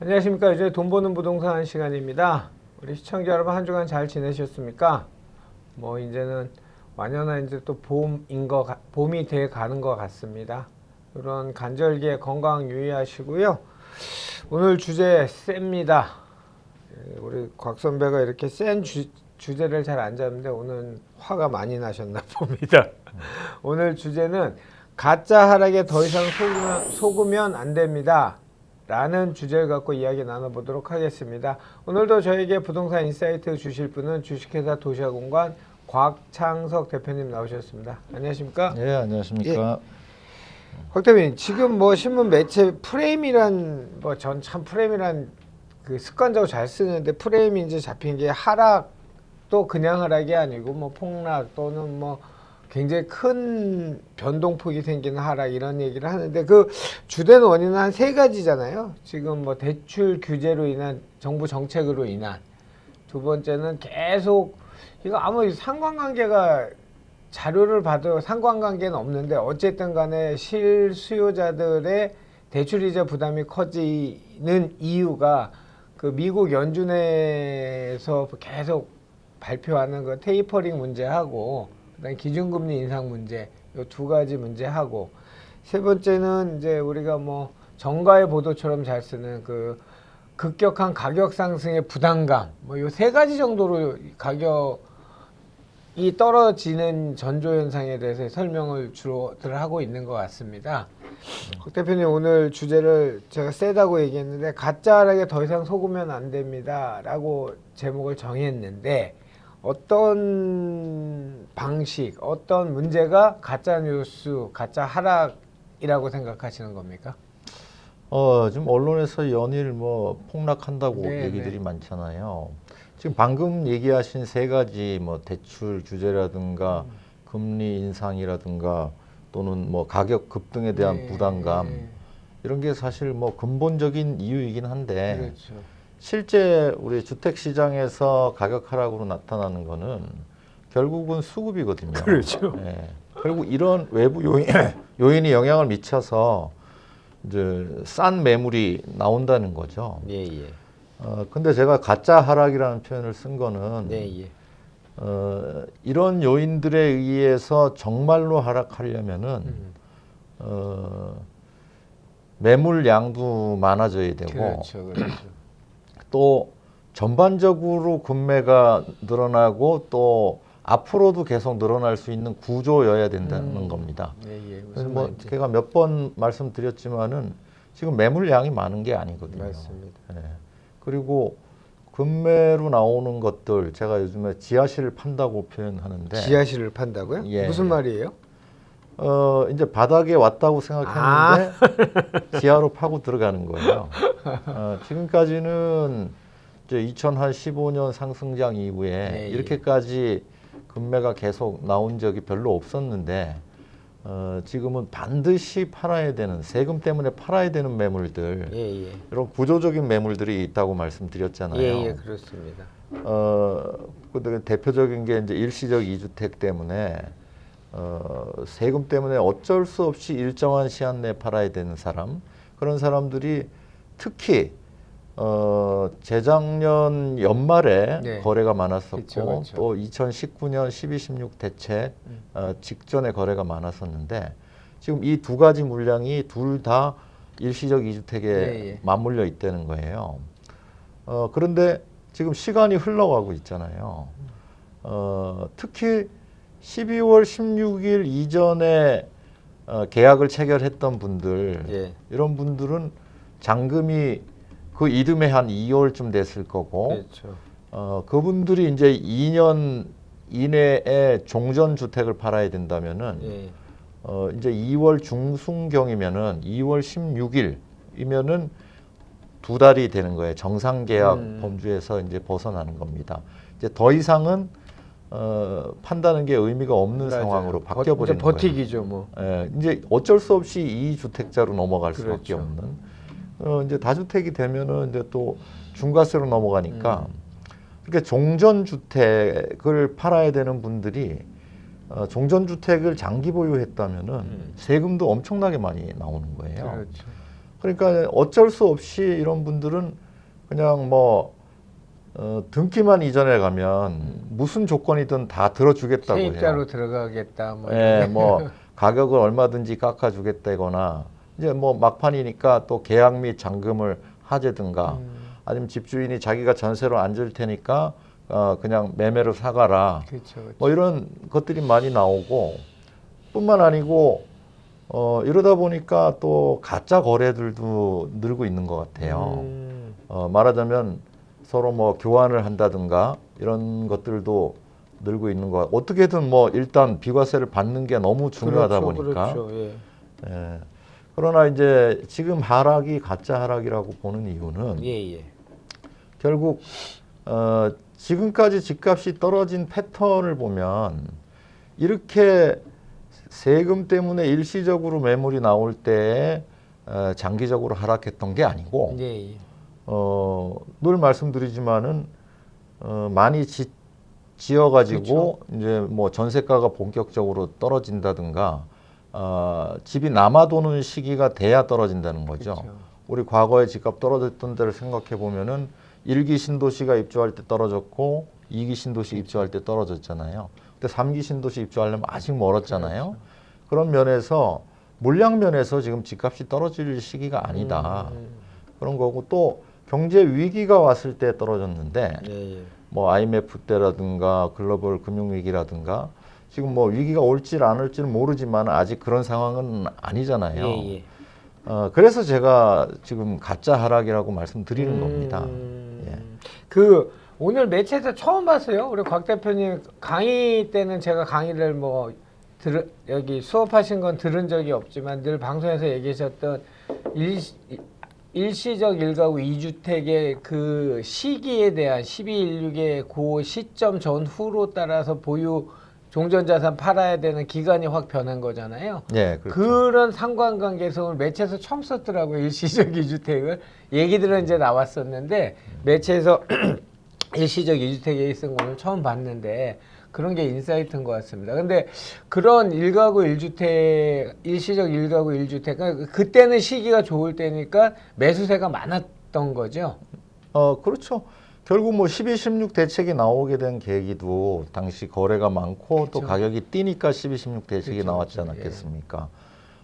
안녕하십니까. 이제 돈 버는 부동산 시간입니다. 우리 시청자 여러분 한 주간 잘 지내셨습니까? 뭐 이제는 완연한 이제 또 봄이 돼 가는 것 같습니다. 이런 간절기에 건강 유의하시고요. 오늘 주제 셉니다. 우리 곽 선배가 이렇게 센 주제를 잘 안 잡는데 오늘 화가 많이 나셨나 봅니다. 오늘 주제는 가짜 하락에 더 이상 속으면 안 됩니다. 라는 주제를 갖고 이야기 나눠보도록 하겠습니다. 오늘도 저에게 부동산 인사이트 주실 분은 주식회사 도시아공간 곽창석 대표님 나오셨습니다. 안녕하십니까? 예, 안녕하십니까? 곽 대표님, 지금 뭐 신문 매체 프레임이란 뭐 전 참 프레임이란 그 습관적으로 잘 쓰는데 프레임이 이제 잡힌 게 하락도 그냥 하락이 아니고 뭐 폭락 또는 뭐 굉장히 큰 변동폭이 생기는 하락 이런 얘기를 하는데 그 주된 원인은 한 세 가지잖아요. 지금 뭐 대출 규제로 인한 정부 정책으로 인한, 두 번째는 계속 이거 아무 상관관계가 자료를 봐도 상관관계는 없는데 어쨌든 간에 실수요자들의 대출이자 부담이 커지는 이유가 그 미국 연준에서 계속 발표하는 그 테이퍼링 문제하고 그다음 기준금리 인상 문제, 이 두 가지 문제하고, 세 번째는 이제 우리가 뭐 정가의 보도처럼 잘 쓰는 그 급격한 가격 상승의 부담감, 뭐 이 세 가지 정도로 가격이 떨어지는 전조 현상에 대해서 설명을 주로들 하고 있는 것 같습니다. 곽 대표님, 오늘 주제를 제가 세다고 얘기했는데 가짜 하락에 더 이상 속으면 안 됩니다라고 제목을 정했는데, 어떤 방식, 어떤 문제가 가짜 뉴스, 가짜 하락이라고 생각하시는 겁니까? 지금 언론에서 연일 뭐 폭락한다고 네, 얘기들이 네. 많잖아요. 지금 방금 얘기하신 세 가지 뭐 대출 규제라든가 금리 인상이라든가 또는 뭐 가격 급등에 대한 네, 부담감, 네. 이런 게 사실 뭐 근본적인 이유이긴 한데 그렇죠. 실제 우리 주택 시장에서 가격 하락으로 나타나는 거는 결국은 수급이거든요. 그렇죠. 예. 결국 이런 외부 요인이 영향을 미쳐서 이제 싼 매물이 나온다는 거죠. 예, 예. 근데 제가 가짜 하락이라는 표현을 쓴 거는 네, 예. 이런 요인들에 의해서 정말로 하락하려면은 매물량도 많아져야 되고, 그렇죠, 그렇죠. 또 전반적으로 구매가 늘어나고 또 앞으로도 계속 늘어날 수 있는 구조여야 된다는 겁니다. 예, 예. 그래서 무슨 뭐 말인지. 제가 몇 번 말씀드렸지만은 지금 매물량이 많은 게 아니거든요. 맞습니다. 예. 그리고 금매로 나오는 것들, 제가 요즘에 지하실을 판다고 표현하는데, 지하실을 판다고요? 예. 무슨 말이에요? 이제 바닥에 왔다고 생각했는데 지하로 파고 들어가는 거예요. 지금까지는 이제 2015년 상승장 이후에 네, 이렇게까지 금매가 계속 나온 적이 별로 없었는데, 지금은 반드시 팔아야 되는, 세금 때문에 팔아야 되는 매물들, 예, 예. 이런 구조적인 매물들이 있다고 말씀드렸잖아요. 예, 예, 그렇습니다. 근데 대표적인 게 이제 일시적 이주택 때문에 세금 때문에 어쩔 수 없이 일정한 시한 내에 팔아야 되는 사람, 그런 사람들이 특히 재작년 연말에 네. 거래가 많았었고, 그쵸, 그쵸. 또 2019년 12, 16 대책 직전에 거래가 많았었는데, 지금 이 두 가지 물량이 둘 다 일시적 이주택에 예, 예. 맞물려 있다는 거예요. 그런데 지금 시간이 흘러가고 있잖아요. 특히 12월 16일 이전에 계약을 체결했던 분들, 예. 이런 분들은 잔금이 그 이듬해 한 2월쯤 됐을 거고, 그렇죠. 그분들이 이제 2년 이내에 종전 주택을 팔아야 된다면은 예. 이제 2월 중순경이면은 2월 16일 이면은 2달이 되는 거예요. 정상 계약 음. 범주에서 이제 벗어나는 겁니다. 이제 더 이상은 판다는 게 의미가 없는 맞아요. 상황으로 바뀌어 이제 버리는 거예요. 버티기죠 뭐. 예, 이제 어쩔 수 없이 2주택자로 넘어갈 수밖에 그렇죠. 없는. 이제 다주택이 되면은 이제 또 중과세로 넘어가니까. 그러니까 종전주택을 팔아야 되는 분들이 종전주택을 장기 보유했다면은 세금도 엄청나게 많이 나오는 거예요. 그렇죠. 그러니까 어쩔 수 없이 이런 분들은 그냥 뭐 등기만 이전해 가면 무슨 조건이든 다 들어주겠다고 해요. 세입자로 들어가겠다 뭐. 예, 뭐 가격을 얼마든지 깎아주겠다거나 이제 뭐 막판이니까 또 계약 및 잔금을 하재든가 아니면 집주인이 자기가 전세로 안 줄 테니까 그냥 매매로 사가라. 그렇죠. 뭐 이런 것들이 많이 나오고 뿐만 아니고 이러다 보니까 또 가짜 거래들도 늘고 있는 것 같아요. 말하자면 서로 뭐 교환을 한다든가 이런 것들도 늘고 있는 것 같아요. 어떻게든 뭐 일단 비과세를 받는 게 너무 중요하다 그렇죠, 보니까. 그렇죠. 예. 예. 그러나 이제 지금 하락이 가짜 하락이라고 보는 이유는 예. 결국 지금까지 집값이 떨어진 패턴을 보면 이렇게 세금 때문에 일시적으로 매물이 나올 때 장기적으로 하락했던 게 아니고 예. 늘 말씀드리지만은 많이 지어가지고 이제 뭐 전세가가 본격적으로 떨어진다든가 집이 남아도는 시기가 돼야 떨어진다는 거죠. 그렇죠. 우리 과거에 집값 떨어졌던 데를 생각해 보면은 1기 신도시가 입주할 때 떨어졌고 2기 신도시 입주할 때 떨어졌잖아요. 근데 3기 신도시 입주하려면 아직 멀었잖아요. 그렇죠. 그런 면에서 물량 면에서 지금 집값이 떨어질 시기가 아니다. 그런 거고 또 경제 위기가 왔을 때 떨어졌는데 예. 뭐 IMF 때라든가 글로벌 금융 위기라든가 지금 뭐 위기가 올지 안 올지는 모르지만 아직 그런 상황은 아니잖아요. 예. 그래서 제가 지금 가짜 하락이라고 말씀드리는 겁니다. 예. 그 오늘 매체에서 처음 봤어요. 우리 곽 대표님 강의 때는 제가 강의를 뭐 여기 수업하신 건 들은 적이 없지만 늘 방송에서 얘기하셨던 일시적 1가구 2주택의 그 시기에 대한 12.16의 그 시점 전후로 따라서 보유 종전자산 팔아야 되는 기간이 확 변한 거잖아요. 예, 그렇죠. 그런 상관관계에서 오늘 매체에서 처음 썼더라고요. 일시적 2주택을. 얘기들은 이제 나왔었는데 매체에서 일시적 2주택 쓴 거 오늘 처음 봤는데 그런 게 인사이트인 것 같습니다. 근데 그런 1가구 1주택, 일시적 1가구 1주택, 그때는 시기가 좋을 때니까 매수세가 많았던 거죠. 그렇죠. 결국 뭐 12, 16 대책이 나오게 된 계기도 당시 거래가 많고 또 그렇죠. 가격이 뛰니까 12, 16 대책이 그렇죠, 나왔지 그렇죠. 않았겠습니까?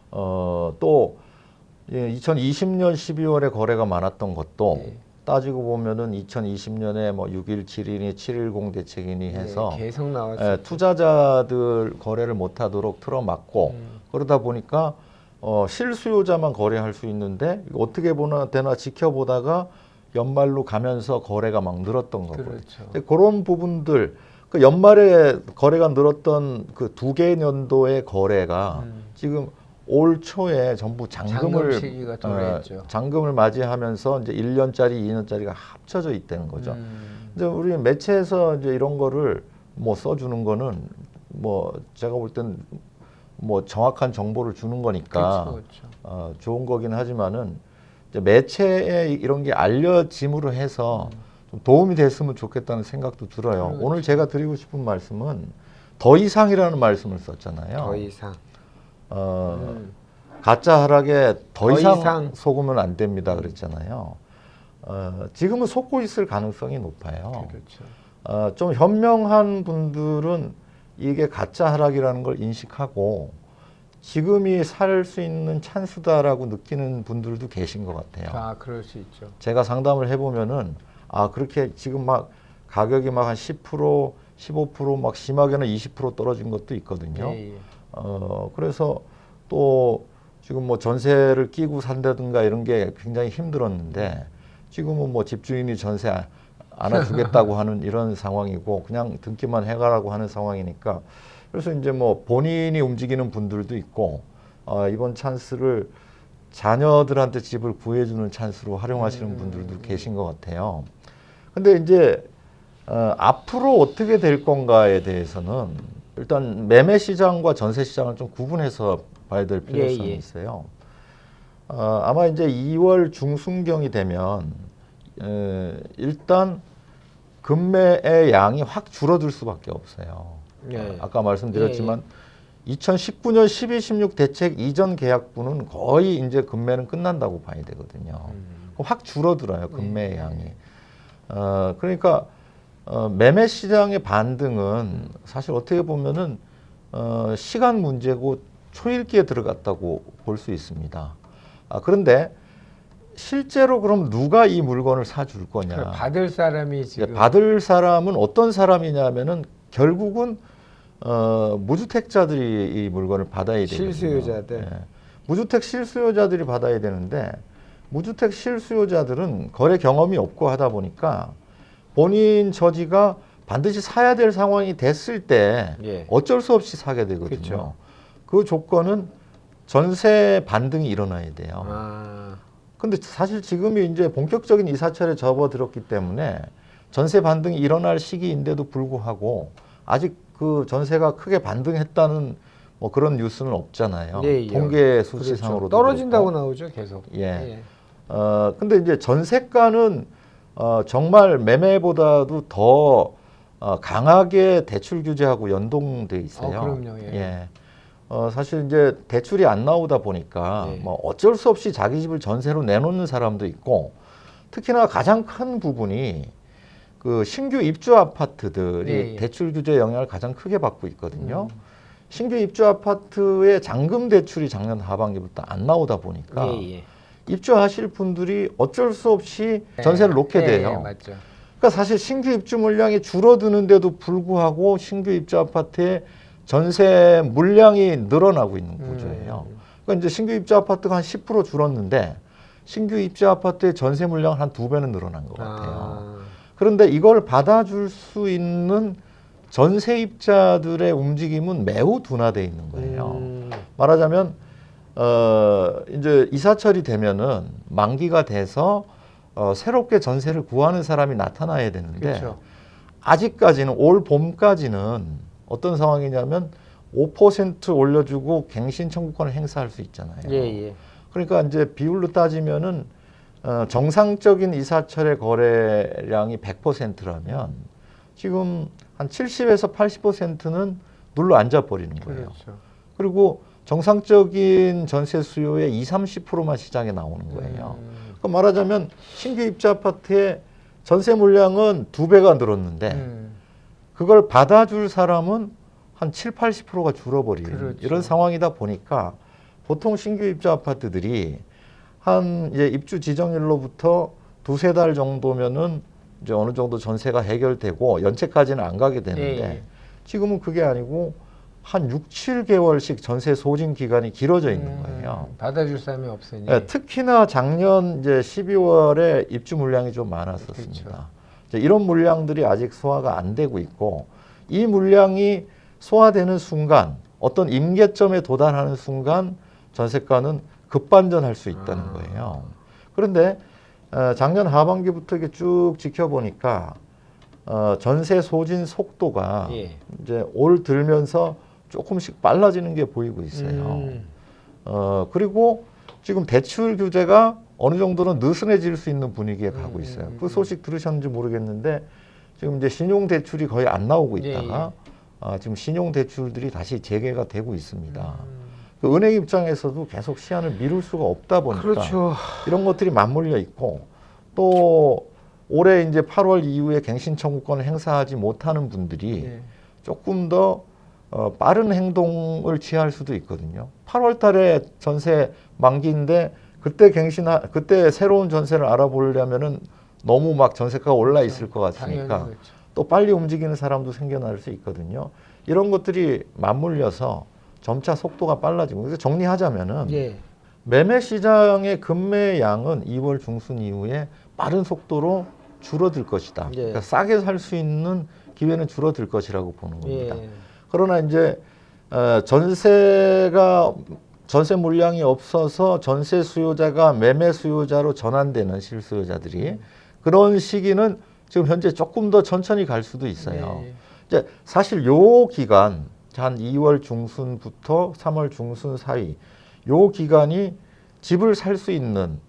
또 2020년 12월에 거래가 많았던 것도 예. 따지고 보면은 2020년에 뭐 6.17이니 7.10 대책이니 해서 계속 나왔어요. 투자자들 거래를 못하도록 틀어막고 그러다 보니까 실수요자만 거래할 수 있는데 어떻게 보나 되나 지켜보다가 연말로 가면서 거래가 막 늘었던 거고요. 그렇죠. 그런 부분들 그 연말에 거래가 늘었던 그 2개 년도의 거래가 지금 올 초에 전부 잔금 시기가 도래했죠. 잔금을 맞이하면서 이제 1년짜리, 2년짜리가 합쳐져 있다는 거죠. 이제 우리 매체에서 이제 이런 거를 뭐 써주는 거는 뭐 제가 볼 땐 뭐 정확한 정보를 주는 거니까 그렇죠. 좋은 거긴 하지만은 이제 매체에 이런 게 알려짐으로 해서 좀 도움이 됐으면 좋겠다는 생각도 들어요. 그렇죠. 오늘 제가 드리고 싶은 말씀은 더 이상이라는 말씀을 썼잖아요. 더 이상. 가짜 하락에 더 이상 이상. 속으면 안 됩니다. 그랬잖아요. 지금은 속고 있을 가능성이 높아요. 그렇죠. 좀 현명한 분들은 이게 가짜 하락이라는 걸 인식하고 지금이 살 수 있는 찬스다라고 느끼는 분들도 계신 것 같아요. 그럴 수 있죠. 제가 상담을 해보면은 그렇게 지금 막 가격이 막 한 10%, 15% 막 심하게는 20% 떨어진 것도 있거든요. 예. 그래서 또 지금 뭐 전세를 끼고 산다든가 이런 게 굉장히 힘들었는데 지금은 뭐 집주인이 전세 안아주겠다고 하는 이런 상황이고 그냥 등기만 해가라고 하는 상황이니까 그래서 이제 뭐 본인이 움직이는 분들도 있고 이번 찬스를 자녀들한테 집을 구해주는 찬스로 활용하시는 분들도 계신 것 같아요. 근데 이제 앞으로 어떻게 될 건가에 대해서는 일단 매매 시장과 전세 시장을 좀 구분해서 봐야 될 필요성이 있어요. 아마 이제 2월 중순경이 되면 일단 금매의 양이 확 줄어들 수밖에 없어요. 아까 말씀드렸지만 2019년 12, 16 대책 이전 계약분은 거의 이제 금매는 끝난다고 봐야 되거든요. 확 줄어들어요, 금매의 양이. 그러니까 매매 시장의 반등은 사실 어떻게 보면은 시간 문제고 초읽기에 들어갔다고 볼 수 있습니다. 그런데 실제로 그럼 누가 이 물건을 사줄 거냐? 받을 사람이 지금 받을 사람은 어떤 사람이냐면은 결국은 무주택자들이 이 물건을 받아야 되거든요. 실수요자들. 예. 무주택 실수요자들이 받아야 되는데 무주택 실수요자들은 거래 경험이 없고 하다 보니까 본인 처지가 반드시 사야 될 상황이 됐을 때 어쩔 수 없이 사게 되거든요. 그쵸. 그 조건은 전세 반등이 일어나야 돼요. 근데 사실 지금이 이제 본격적인 이사철에 접어들었기 때문에 전세 반등이 일어날 시기인데도 불구하고 아직 그 전세가 크게 반등했다는 뭐 그런 뉴스는 없잖아요. 통계 수치상으로도 떨어진다고 그렇고. 나오죠, 계속. 근데 이제 전세가는 정말 매매보다도 더 강하게 대출 규제하고 연동돼 있어요. 그럼요. 사실 이제 대출이 안 나오다 보니까 뭐 어쩔 수 없이 자기 집을 전세로 내놓는 사람도 있고, 특히나 가장 큰 부분이 그 신규 입주 아파트들이 대출 규제 영향을 가장 크게 받고 있거든요. 신규 입주 아파트의 잔금 대출이 작년 하반기부터 안 나오다 보니까 입주하실 분들이 어쩔 수 없이 전세를 놓게 돼요. 맞죠. 그러니까 사실 신규 입주 물량이 줄어드는데도 불구하고 신규 입주 아파트의 전세 물량이 늘어나고 있는 구조예요. 그러니까 이제 신규 입주 아파트가 한 10% 줄었는데 신규 입주 아파트의 전세 물량은 한 2배는 늘어난 것 같아요. 그런데 이걸 받아줄 수 있는 전세입자들의 움직임은 매우 둔화되어 있는 거예요. 말하자면 이제 이사철이 되면은 만기가 돼서 새롭게 전세를 구하는 사람이 나타나야 되는데 아직까지는 올 봄까지는 어떤 상황이냐면 5% 올려주고 갱신 청구권을 행사할 수 있잖아요. 그러니까 이제 비율로 따지면은 정상적인 이사철의 거래량이 100%라면 지금 한 70에서 80%는 눌러 앉아 버리는 거예요. 그리고 정상적인 전세 수요의 20, 30%만 시장에 나오는 거예요. 그러니까 말하자면 신규 입주 아파트의 전세 물량은 2배가 늘었는데 그걸 받아줄 사람은 한 7, 80%가 줄어버리는 이런 상황이다 보니까 보통 신규 입주 아파트들이 한 이제 입주 지정일로부터 2-3달 정도면은 이제 어느 정도 전세가 해결되고 연체까지는 안 가게 되는데 지금은 그게 아니고 한 6, 7개월씩 전세 소진 기간이 길어져 있는 거예요. 받아줄 사람이 없으니. 특히나 작년 이제 12월에 입주 물량이 좀 많았었습니다. 이런 물량들이 아직 소화가 안 되고 있고, 이 물량이 소화되는 순간 어떤 임계점에 도달하는 순간 전세가는 급반전할 수 있다는 거예요. 그런데 작년 하반기부터 이렇게 쭉 지켜보니까 전세 소진 속도가 이제 올 들면서 조금씩 빨라지는 게 보이고 있어요. 그리고 지금 대출 규제가 어느 정도는 느슨해질 수 있는 분위기에 가고 있어요. 그 소식 들으셨는지 모르겠는데 지금 이제 신용 대출이 거의 안 나오고 있다가 지금 신용 대출들이 다시 재개가 되고 있습니다. 그 은행 입장에서도 계속 시한을 미룰 수가 없다 보니까 이런 것들이 맞물려 있고, 또 올해 이제 8월 이후에 갱신 청구권을 행사하지 못하는 분들이 조금 더 빠른 행동을 취할 수도 있거든요. 8월 달에 전세 만기인데 그때 새로운 전세를 알아보려면은 너무 막 전세가가 올라 있을 것 같으니까 또 빨리 움직이는 사람도 생겨날 수 있거든요. 이런 것들이 맞물려서 점차 속도가 빨라지고, 그래서 정리하자면은 매매 시장의 금매 양은 2월 중순 이후에 빠른 속도로 줄어들 것이다. 그러니까 싸게 살 수 있는 기회는 줄어들 것이라고 보는 겁니다. 그러나 이제 전세가 전세 물량이 없어서 전세 수요자가 매매 수요자로 전환되는 실수요자들이 그런 시기는 지금 현재 조금 더 천천히 갈 수도 있어요. 네. 이제 사실 요 기간 한 2월 중순부터 3월 중순 사이 요 기간이 집을 살 수 있는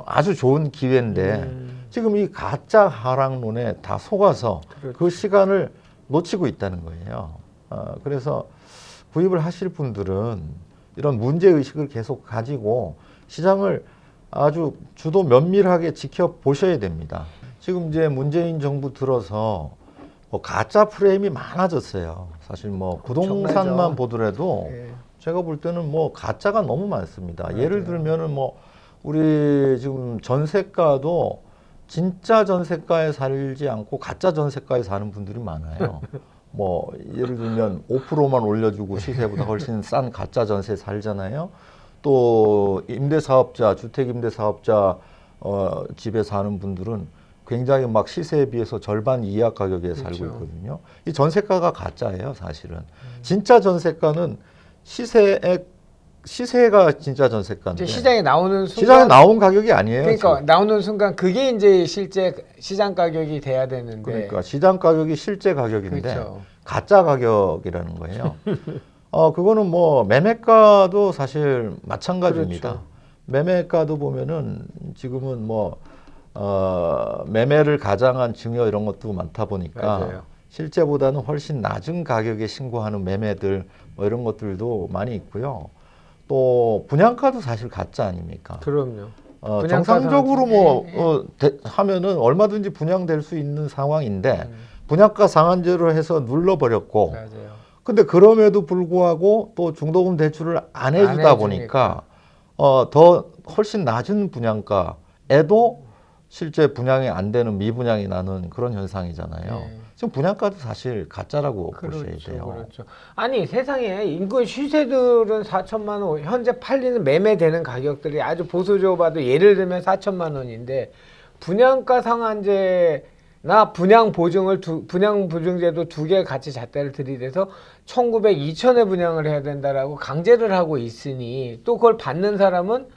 아주 좋은 기회인데 지금 이 가짜 하락론에 다 속아서 그렇죠. 그 시간을 놓치고 있다는 거예요. 그래서 구입을 하실 분들은 이런 문제 의식을 계속 가지고 시장을 아주 주도 면밀하게 지켜보셔야 됩니다. 지금 이제 문재인 정부 들어서 뭐 가짜 프레임이 많아졌어요. 사실 뭐 부동산만 엄청나죠. 보더라도 네. 제가 볼 때는 뭐 가짜가 너무 많습니다. 맞아요. 예를 들면은 뭐 우리 지금 전세가도 진짜 전세가에 살지 않고 가짜 전세가에 사는 분들이 많아요. 뭐 예를 들면 5%만 올려주고 시세보다 훨씬 싼 가짜 전세 살잖아요. 또 임대사업자, 주택임대사업자 집에 사는 분들은 굉장히 막 시세에 비해서 절반 이하 가격에 살고 그렇죠. 있거든요. 이 전세가가 가짜예요, 사실은. 진짜 전세가는 시세가 진짜 전세가인데 이제 시장에 나오는 순간 시장에 나온 가격이 아니에요. 그러니까 지금. 나오는 순간 그게 이제 실제 시장 가격이 돼야 되는데 그러니까 시장 가격이 실제 가격인데 그렇죠. 가짜 가격이라는 거예요. 그거는 뭐 매매가도 사실 마찬가지입니다. 그렇죠. 매매가도 보면은 지금은 뭐 매매를 가장한 증여 이런 것도 많다 보니까 맞아요. 실제보다는 훨씬 낮은 가격에 신고하는 매매들 뭐 이런 것들도 많이 있고요. 또 분양가도 사실 가짜 아닙니까? 그럼요. 정상적으로 뭐 예, 하면은 얼마든지 분양될 수 있는 상황인데 분양가 상한제로 해서 눌러버렸고 맞아요. 근데 그럼에도 불구하고 또 중도금 대출을 안 해주다 해주니까. 보니까 더 훨씬 낮은 분양가에도 실제 분양이 안 되는 미분양이 나는 그런 현상이잖아요. 네. 지금 분양가도 사실 가짜라고 보셔야 그렇죠, 돼요. 그렇죠. 아니 세상에 인근 시세들은 4천만 원, 현재 팔리는 매매되는 가격들이 아주 보수적으로 봐도 예를 들면 4천만 원인데 분양가 상한제나 분양 보증을 분양 보증제도 두 개 같이 잣대를 들이대서 1,900, 2천에 분양을 해야 된다라고 강제를 하고 있으니 또 그걸 받는 사람은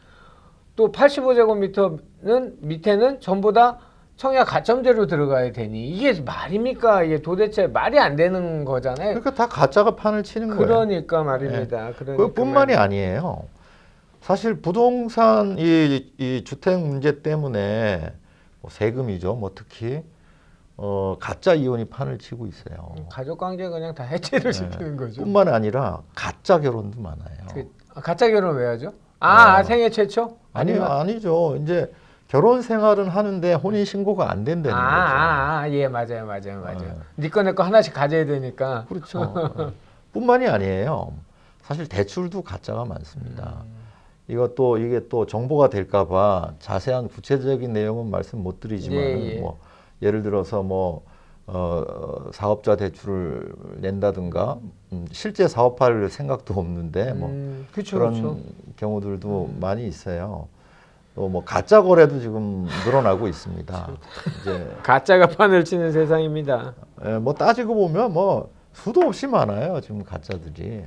또 85제곱미터는 밑에는 전부 다 청약 가점제로 들어가야 되니 이게 말입니까? 이게 도대체 말이 안 되는 거잖아요. 그러니까 다 가짜가 판을 치는 거예요. 그러니까 말입니다. 그러니까 그뿐만이 아니에요. 사실 부동산 이 주택 문제 때문에 뭐 세금이죠. 뭐 특히 가짜 이혼이 판을 치고 있어요. 가족관계 그냥 다 해체를 시키는 거죠. 뿐만 아니라 가짜 결혼도 많아요. 가짜 결혼 왜 하죠? 생애 최초? 아니죠. 이제 결혼 생활은 하는데 혼인 신고가 안 된다는 거죠. 예, 맞아요. 네 거 내 거 하나씩 가져야 되니까. 그렇죠. 뿐만이 아니에요. 사실 대출도 가짜가 많습니다. 이게 또 정보가 될까봐 자세한 구체적인 내용은 말씀 못 드리지만 예. 뭐 예를 들어서 뭐 사업자 대출을 낸다든가 실제 사업할 생각도 없는데 뭐 그런 경우들도 많이 있어요. 또 뭐 가짜 거래도 지금 늘어나고 있습니다. 이제 가짜가 판을 치는 세상입니다. 뭐 따지고 보면 뭐 수도 없이 많아요. 지금 가짜들이.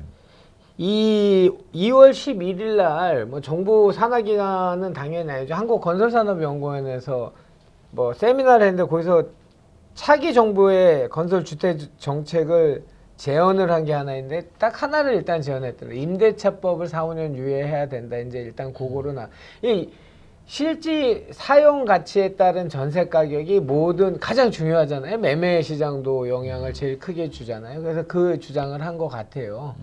이 2월 11일 날 뭐 정부 산하기관은 당연히 아니죠. 한국건설산업연구원에서 뭐 세미나를 했는데 거기서 차기 정부의 건설 주택 정책을 제언을 한 게 하나 있는데 딱 하나를 일단 제언했더라고요. 임대차법을 4, 5년 유예해야 된다. 이제 일단 그거로 이 실질 사용 가치에 따른 전세 가격이 가장 중요하잖아요. 매매 시장도 영향을 제일 크게 주잖아요. 그래서 그 주장을 한 것 같아요.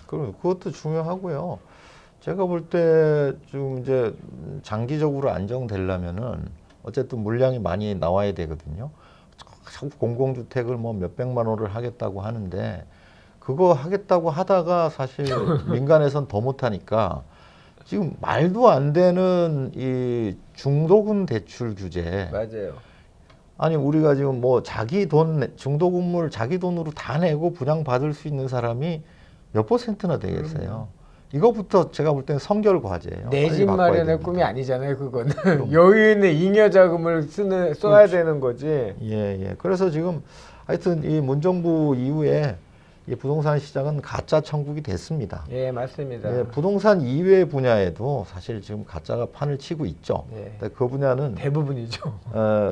그것도 중요하고요. 제가 볼 때 좀 이제 장기적으로 안정되려면은 어쨌든 물량이 많이 나와야 되거든요. 공공주택을 뭐 몇백만 호를 하겠다고 하는데 그거 하겠다고 하다가 사실 민간에선 더 못하니까 지금 말도 안 되는 이 중도금 대출 규제. 맞아요. 아니 우리가 지금 뭐 중도금을 자기 돈으로 다 내고 분양받을 수 있는 사람이 몇 %나 되겠어요. 이거부터 제가 볼 때는 성결 과제예요. 내 빨리 집 바꿔야 마련의 됩니다. 꿈이 아니잖아요. 그거는 여유 있는 잉여 자금을 써야 되는 거지. 예. 그래서 지금 하여튼 이 문정부 이후에 이 부동산 시장은 가짜 천국이 됐습니다. 예, 맞습니다. 예, 부동산 이외 분야에도 사실 지금 가짜가 판을 치고 있죠. 예. 근데 그 분야는 대부분이죠.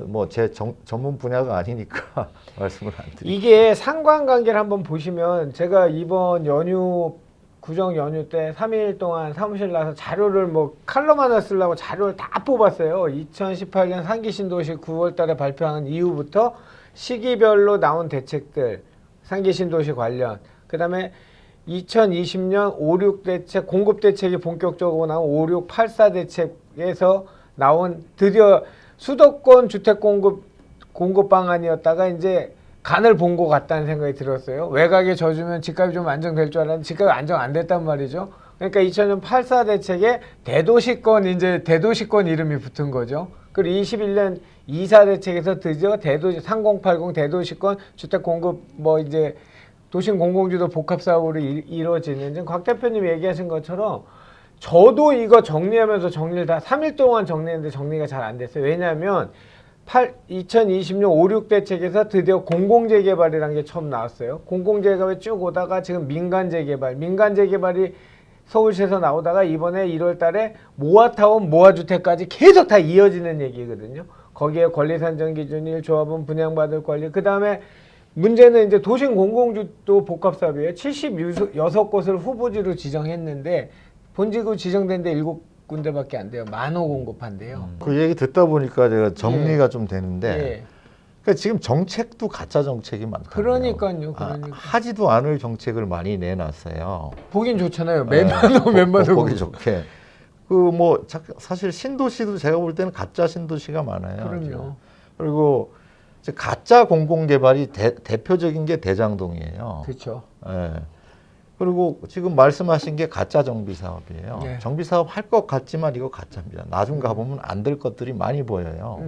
뭐 제 전문 분야가 아니니까 말씀을 안 드릴게요. 이게 상관관계를 한번 보시면 제가 이번 연휴 구정 연휴 때 3일 동안 사무실 나서 자료를 뭐 칼럼 하나 쓰려고 자료를 다 뽑았어요. 2018년 상기 신도시 9월 달에 발표한 이후부터 시기별로 나온 대책들, 상기 신도시 관련. 그다음에 2020년 5, 6 대책, 공급 대책이 본격적으로 나온 5, 6, 8, 4 대책에서 나온 드디어 수도권 주택 공급 방안이었다가 이제 간을 본 것 같다는 생각이 들었어요. 외곽에 져주면 집값이 좀 안정될 줄 알았는데 집값이 안정 안 됐단 말이죠. 그러니까 2000년 8.4 대책에 대도시권 이제 대도시권 이름이 붙은 거죠. 그리고 21년 2.4 대책에서 드디어 대도시 3080 대도시권 주택 공급 뭐 이제 도심 공공주도 복합 사업으로 이루어지는 지금 곽 대표님 얘기하신 것처럼 저도 이거 정리하면서 정리를 다 3일 동안 정리했는데 정리가 잘 안 됐어요. 왜냐하면 2020년 5, 6 대책에서 드디어 공공재개발이라는 게 처음 나왔어요. 공공재개발이 쭉 오다가 지금 민간재개발이 서울시에서 나오다가 이번에 1월 달에 모아타운, 모아주택까지 계속 다 이어지는 얘기거든요. 거기에 권리산정 기준일, 조합원 분양받을 권리, 그 다음에 문제는 이제 도심 공공주도 복합사업이에요. 76곳을 후보지로 지정했는데 본지구 지정된 데 7군데밖에 안 돼요. 10,000호 공급한대요. 그 얘기 듣다 보니까 제가 정리가 좀 되는데 예. 그러니까 지금 정책도 가짜 정책이 많다. 그러니까요. 하지도 않을 정책을 많이 내놨어요. 보긴 좋잖아요. 몇만 호. 보기 좋게. 그 뭐 사실 신도시도 제가 볼 때는 가짜 신도시가 많아요. 그럼요. 지금. 그리고 이제 가짜 공공개발이 대표적인 게 대장동이에요. 그렇죠. 예. 그리고 지금 말씀하신 게 가짜 정비 사업이에요. 네. 정비 사업 할 것 같지만 이거 가짜입니다. 나중 가보면 안 될 것들이 많이 보여요.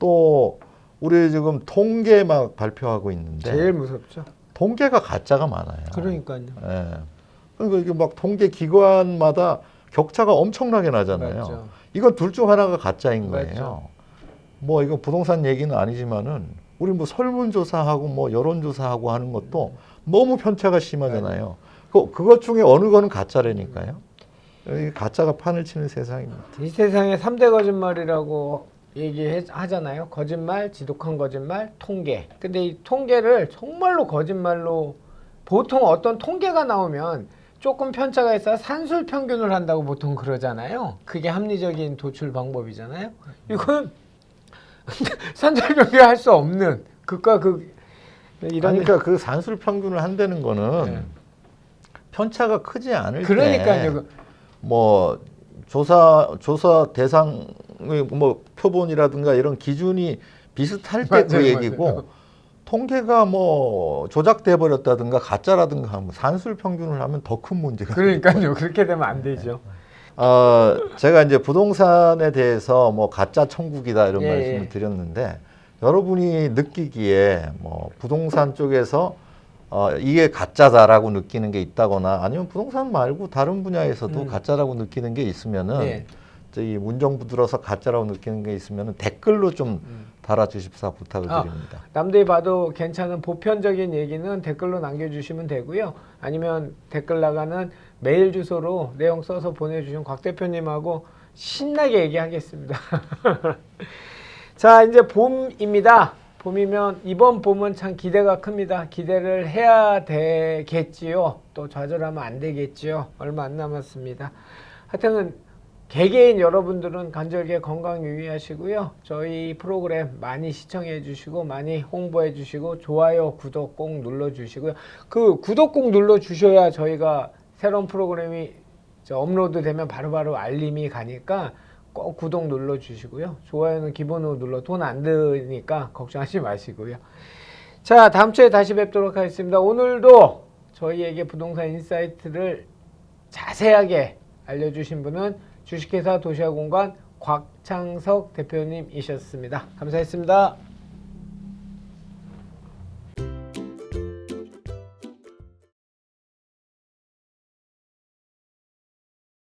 또 우리 지금 통계 막 발표하고 있는데 제일 무섭죠. 통계가 가짜가 많아요. 그러니까요. 예. 그러니까 이게 막 통계 기관마다 격차가 엄청나게 나잖아요. 맞죠. 이건 둘 중 하나가 가짜인 거예요. 맞죠. 뭐 이거 부동산 얘기는 아니지만은 우리 뭐 설문조사하고 뭐 여론조사하고 하는 것도 너무 편차가 심하잖아요. 그것 중에 어느 거는 가짜라니까요. 이 가짜가 판을 치는 세상입니다. 이 세상에 3대 거짓말이라고 얘기하잖아요. 거짓말, 지독한 거짓말, 통계. 근데 이 통계를 정말로 거짓말로 보통 어떤 통계가 나오면 조금 편차가 있어 산술 평균을 한다고 보통 그러잖아요. 그게 합리적인 도출 방법이잖아요. 이건 산술 평균 할 수 없는 극과 극 이런. 그러니까 그 산술 평균을 한다는 거는 네. 편차가 크지 않을 그러니까요. 때 뭐 조사 대상의 뭐 표본이라든가 이런 기준이 비슷할 때 그 얘기고 맞아요. 통계가 뭐 조작돼 버렸다든가 가짜라든가 하면 산술 평균을 하면 더 큰 문제가. 그러니까요. 그렇게 되면 안 되죠. 제가 이제 부동산에 대해서 뭐 가짜 천국이다 이런 예, 말씀을 예. 드렸는데 여러분이 느끼기에 뭐 부동산 쪽에서 이게 가짜다라고 느끼는 게 있다거나 아니면 부동산 말고 다른 분야에서도 가짜라고 느끼는 게 있으면은 예. 저희 문정부 들어서 가짜라고 느끼는 게 있으면은 댓글로 좀 달아주십사 부탁을 드립니다. 남들이 봐도 괜찮은 보편적인 얘기는 댓글로 남겨주시면 되고요. 아니면 댓글 나가는 메일 주소로 내용 써서 보내주시면 곽 대표님하고 신나게 얘기하겠습니다. 자, 이제 봄입니다. 봄이면 이번 봄은 참 기대가 큽니다. 기대를 해야 되겠지요. 또 좌절하면 안 되겠지요. 얼마 안 남았습니다. 하여튼 개개인 여러분들은 간절하게 건강 유의하시고요. 저희 프로그램 많이 시청해 주시고 많이 홍보해 주시고 좋아요, 구독 꼭 눌러 주시고요. 그 구독 꼭 눌러 주셔야 저희가 새로운 프로그램이 업로드 되면 바로바로 알림이 가니까 꼭 구독 눌러 주시고요. 좋아요는 기본으로 눌러 돈 안 드니까 걱정하지 마시고요. 자, 다음 주에 다시 뵙도록 하겠습니다. 오늘도 저희에게 부동산 인사이트를 자세하게 알려주신 분은 주식회사 도시화공간 곽창석 대표님이셨습니다. 감사했습니다.